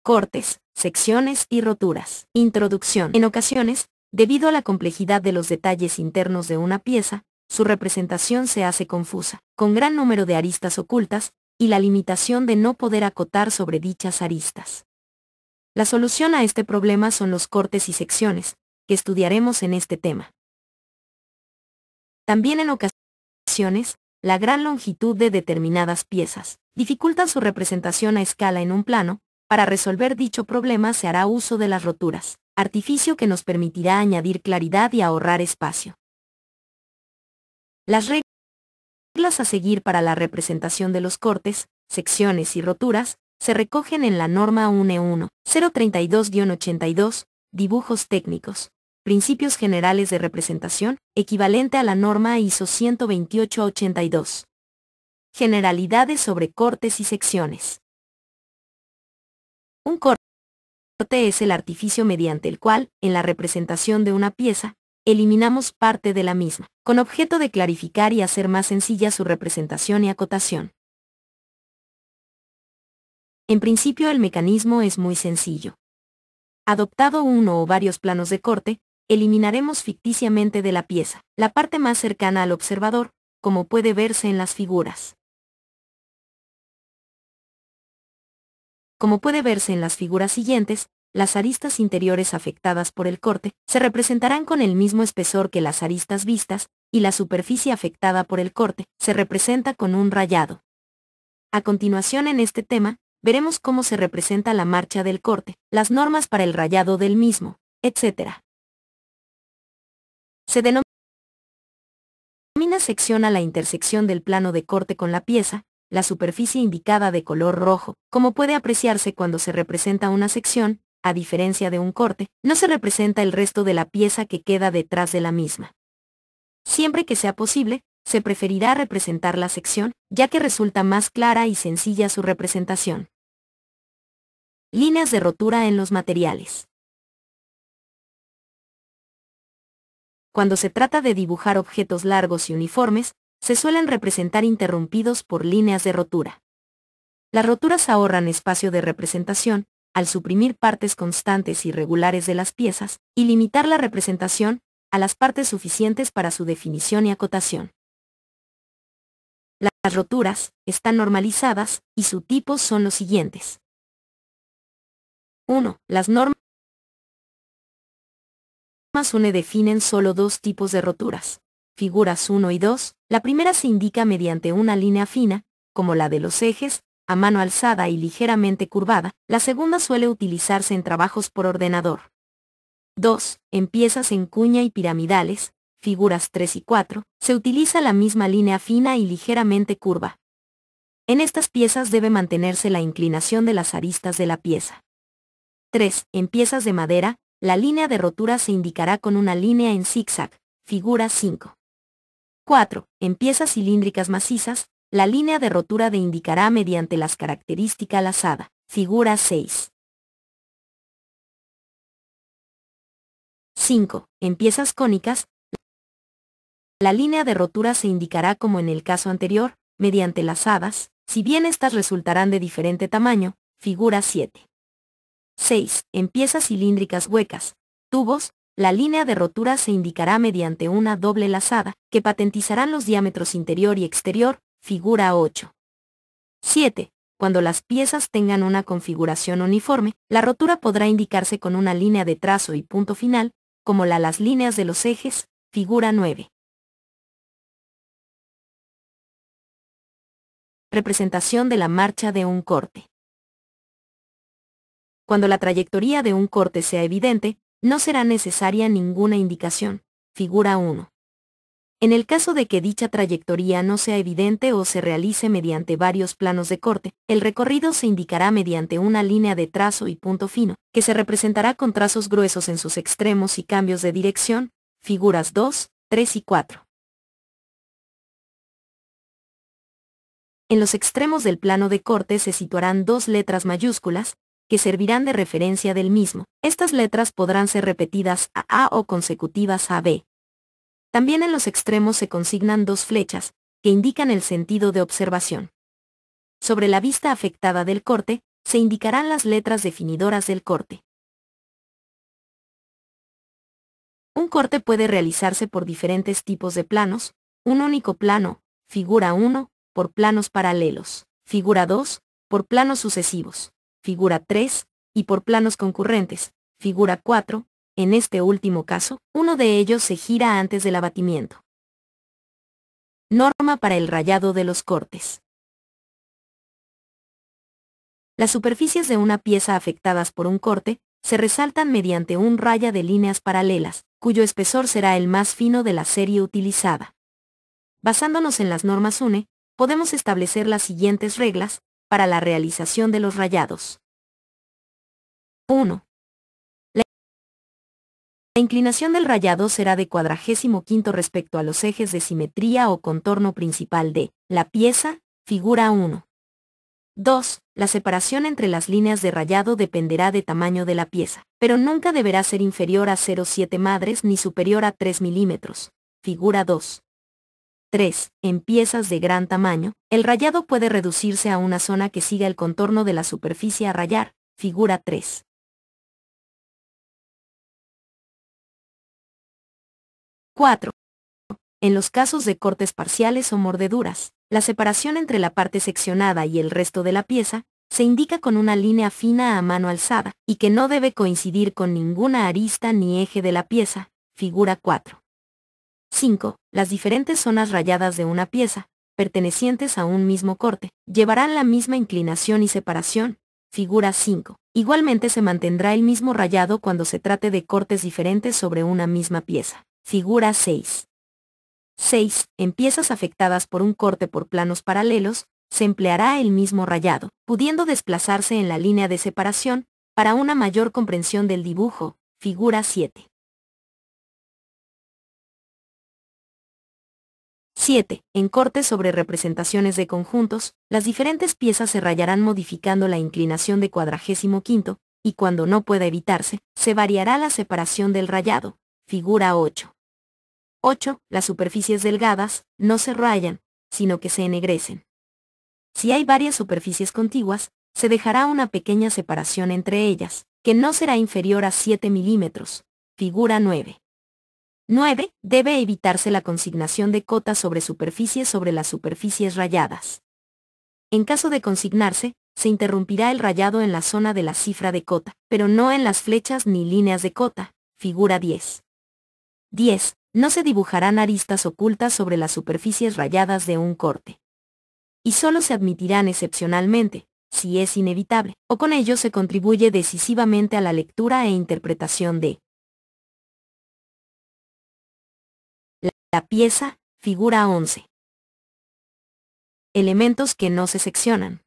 Cortes, secciones y roturas. Introducción. En ocasiones, debido a la complejidad de los detalles internos de una pieza, su representación se hace confusa, con gran número de aristas ocultas, y la limitación de no poder acotar sobre dichas aristas. La solución a este problema son los cortes y secciones, que estudiaremos en este tema. También en ocasiones, la gran longitud de determinadas piezas dificulta su representación a escala en un plano. Para resolver dicho problema se hará uso de las roturas, artificio que nos permitirá añadir claridad y ahorrar espacio. Las reglas a seguir para la representación de los cortes, secciones y roturas se recogen en la norma UNE 1.032-82, Dibujos técnicos, Principios generales de representación, equivalente a la norma ISO 128-82. Generalidades sobre cortes y secciones. Un corte es el artificio mediante el cual, en la representación de una pieza, eliminamos parte de la misma, con objeto de clarificar y hacer más sencilla su representación y acotación. En principio el mecanismo es muy sencillo. Adoptado uno o varios planos de corte, eliminaremos ficticiamente de la pieza la parte más cercana al observador, como puede verse en las figuras. Como puede verse en las figuras siguientes, las aristas interiores afectadas por el corte se representarán con el mismo espesor que las aristas vistas, y la superficie afectada por el corte se representa con un rayado. A continuación en este tema, veremos cómo se representa la marcha del corte, las normas para el rayado del mismo, etc. Se denomina sección a la intersección del plano de corte con la pieza, la superficie indicada de color rojo, como puede apreciarse cuando se representa una sección, a diferencia de un corte, no se representa el resto de la pieza que queda detrás de la misma. Siempre que sea posible, se preferirá representar la sección, ya que resulta más clara y sencilla su representación. Líneas de rotura en los materiales. Cuando se trata de dibujar objetos largos y uniformes, se suelen representar interrumpidos por líneas de rotura. Las roturas ahorran espacio de representación, al suprimir partes constantes y regulares de las piezas, y limitar la representación a las partes suficientes para su definición y acotación. Las roturas están normalizadas, y sus tipos son los siguientes. 1. Las normas UNE definen solo dos tipos de roturas. Figuras 1 y 2, la primera se indica mediante una línea fina, como la de los ejes, a mano alzada y ligeramente curvada. La segunda suele utilizarse en trabajos por ordenador. 2. En piezas en cuña y piramidales, figuras 3 y 4, se utiliza la misma línea fina y ligeramente curva. En estas piezas debe mantenerse la inclinación de las aristas de la pieza. 3. En piezas de madera, la línea de rotura se indicará con una línea en zigzag, figura 5. 4. En piezas cilíndricas macizas, la línea de rotura de indicará mediante las características lazada, figura 6. 5. En piezas cónicas, la línea de rotura se indicará como en el caso anterior, mediante lazadas, si bien estas resultarán de diferente tamaño, figura 7. 6. En piezas cilíndricas huecas, tubos, la línea de rotura se indicará mediante una doble lazada, que patentizarán los diámetros interior y exterior, figura 8. 7. Cuando las piezas tengan una configuración uniforme, la rotura podrá indicarse con una línea de trazo y punto final, como las líneas de los ejes, figura 9. Representación de la marcha de un corte. Cuando la trayectoria de un corte sea evidente, no será necesaria ninguna indicación, figura 1. En el caso de que dicha trayectoria no sea evidente o se realice mediante varios planos de corte, el recorrido se indicará mediante una línea de trazo y punto fino, que se representará con trazos gruesos en sus extremos y cambios de dirección, figuras 2, 3 y 4. En los extremos del plano de corte se situarán dos letras mayúsculas, que servirán de referencia del mismo. Estas letras podrán ser repetidas a A o consecutivas a B. También en los extremos se consignan dos flechas, que indican el sentido de observación. Sobre la vista afectada del corte, se indicarán las letras definidoras del corte. Un corte puede realizarse por diferentes tipos de planos: un único plano, figura 1, por planos paralelos, figura 2, por planos sucesivos, figura 3, y por planos concurrentes, figura 4. En este último caso, uno de ellos se gira antes del abatimiento. Norma para el rayado de los cortes. Las superficies de una pieza afectadas por un corte se resaltan mediante un raya de líneas paralelas, cuyo espesor será el más fino de la serie utilizada. Basándonos en las normas UNE, podemos establecer las siguientes reglas para la realización de los rayados. 1. La inclinación del rayado será de 45 respecto a los ejes de simetría o contorno principal de la pieza, figura 1. 2. La separación entre las líneas de rayado dependerá de tamaño de la pieza, pero nunca deberá ser inferior a 0,7 madres ni superior a 3 milímetros, figura 2. 3. En piezas de gran tamaño, el rayado puede reducirse a una zona que siga el contorno de la superficie a rayar, figura 3. 4. En los casos de cortes parciales o mordeduras, la separación entre la parte seccionada y el resto de la pieza se indica con una línea fina a mano alzada, y que no debe coincidir con ninguna arista ni eje de la pieza, figura 4. 5. Las diferentes zonas rayadas de una pieza, pertenecientes a un mismo corte, llevarán la misma inclinación y separación, figura 5. Igualmente se mantendrá el mismo rayado cuando se trate de cortes diferentes sobre una misma pieza, figura 6. 6. En piezas afectadas por un corte por planos paralelos, se empleará el mismo rayado, pudiendo desplazarse en la línea de separación, para una mayor comprensión del dibujo, figura 7. 7. En cortes sobre representaciones de conjuntos, las diferentes piezas se rayarán modificando la inclinación de 45, y cuando no pueda evitarse, se variará la separación del rayado, figura 8. 8. Las superficies delgadas no se rayan, sino que se ennegrecen. Si hay varias superficies contiguas, se dejará una pequeña separación entre ellas, que no será inferior a 7 milímetros, figura 9. 9. Debe evitarse la consignación de cotas sobre superficies sobre las superficies rayadas. En caso de consignarse, se interrumpirá el rayado en la zona de la cifra de cota, pero no en las flechas ni líneas de cota, figura 10. 10. No se dibujarán aristas ocultas sobre las superficies rayadas de un corte. Y solo se admitirán excepcionalmente, si es inevitable, o con ello se contribuye decisivamente a la lectura e interpretación de la pieza, figura 11. Elementos que no se seccionan.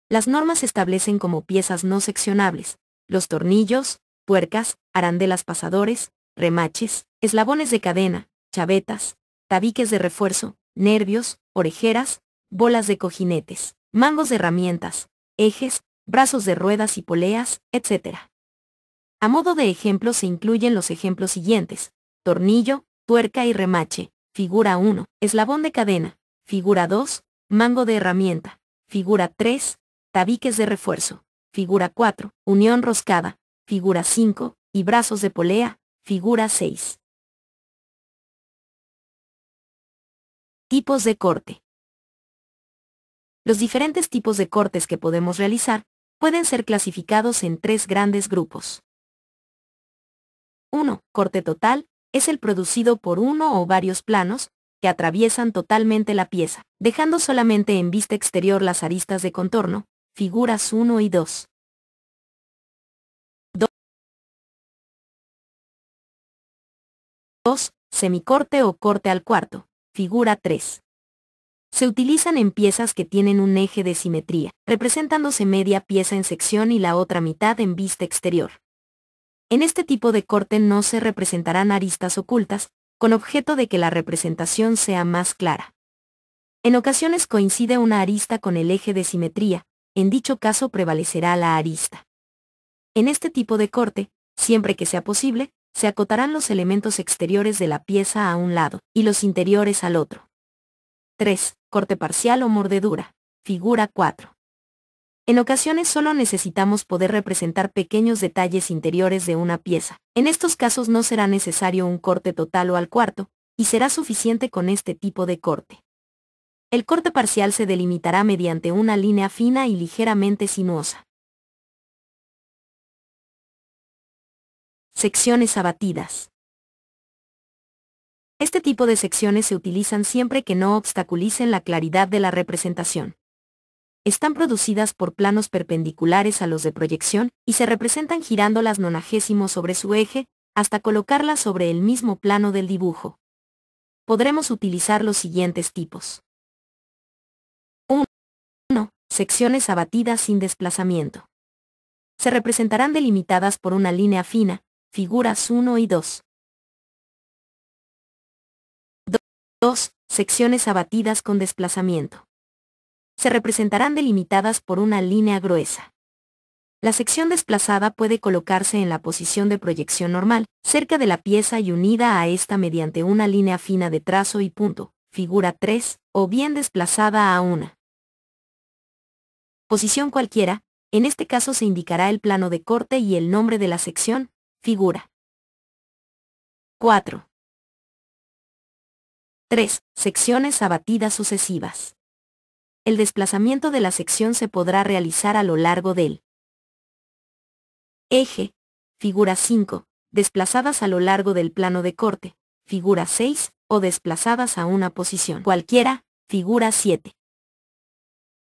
Las normas establecen como piezas no seccionables los tornillos, tuercas, arandelas pasadores, remaches, eslabones de cadena, chavetas, tabiques de refuerzo, nervios, orejeras, bolas de cojinetes, mangos de herramientas, ejes, brazos de ruedas y poleas, etc. A modo de ejemplo se incluyen los ejemplos siguientes: tornillo, tuerca y remache, figura 1, eslabón de cadena, figura 2, mango de herramienta, figura 3, tabiques de refuerzo, figura 4, unión roscada, figura 5, y brazos de polea, figura 6. Tipos de corte. Los diferentes tipos de cortes que podemos realizar pueden ser clasificados en 3 grandes grupos. 1. Corte total es el producido por uno o varios planos que atraviesan totalmente la pieza, dejando solamente en vista exterior las aristas de contorno, figuras 1 y 2. 2. Semicorte o corte al cuarto, figura 3. Se utilizan en piezas que tienen un eje de simetría, representándose media pieza en sección y la otra mitad en vista exterior. En este tipo de corte no se representarán aristas ocultas, con objeto de que la representación sea más clara. En ocasiones coincide una arista con el eje de simetría, en dicho caso prevalecerá la arista. En este tipo de corte, siempre que sea posible, se acotarán los elementos exteriores de la pieza a un lado, y los interiores al otro. 3. Corte parcial o mordedura, figura 4. En ocasiones solo necesitamos poder representar pequeños detalles interiores de una pieza. En estos casos no será necesario un corte total o al cuarto, y será suficiente con este tipo de corte. El corte parcial se delimitará mediante una línea fina y ligeramente sinuosa. Secciones abatidas. Este tipo de secciones se utilizan siempre que no obstaculicen la claridad de la representación. Están producidas por planos perpendiculares a los de proyección y se representan girando las 90 sobre su eje, hasta colocarlas sobre el mismo plano del dibujo. Podremos utilizar los siguientes tipos. 1. Secciones abatidas sin desplazamiento. Se representarán delimitadas por una línea fina, figuras 1 y 2. 2. Secciones abatidas con desplazamiento. Se representarán delimitadas por una línea gruesa. La sección desplazada puede colocarse en la posición de proyección normal, cerca de la pieza y unida a esta mediante una línea fina de trazo y punto, figura 3, o bien desplazada a una posición cualquiera. En este caso se indicará el plano de corte y el nombre de la sección, figura 4. 3. Secciones abatidas sucesivas. El desplazamiento de la sección se podrá realizar a lo largo del eje, figura 5, desplazadas a lo largo del plano de corte, figura 6, o desplazadas a una posición cualquiera, figura 7.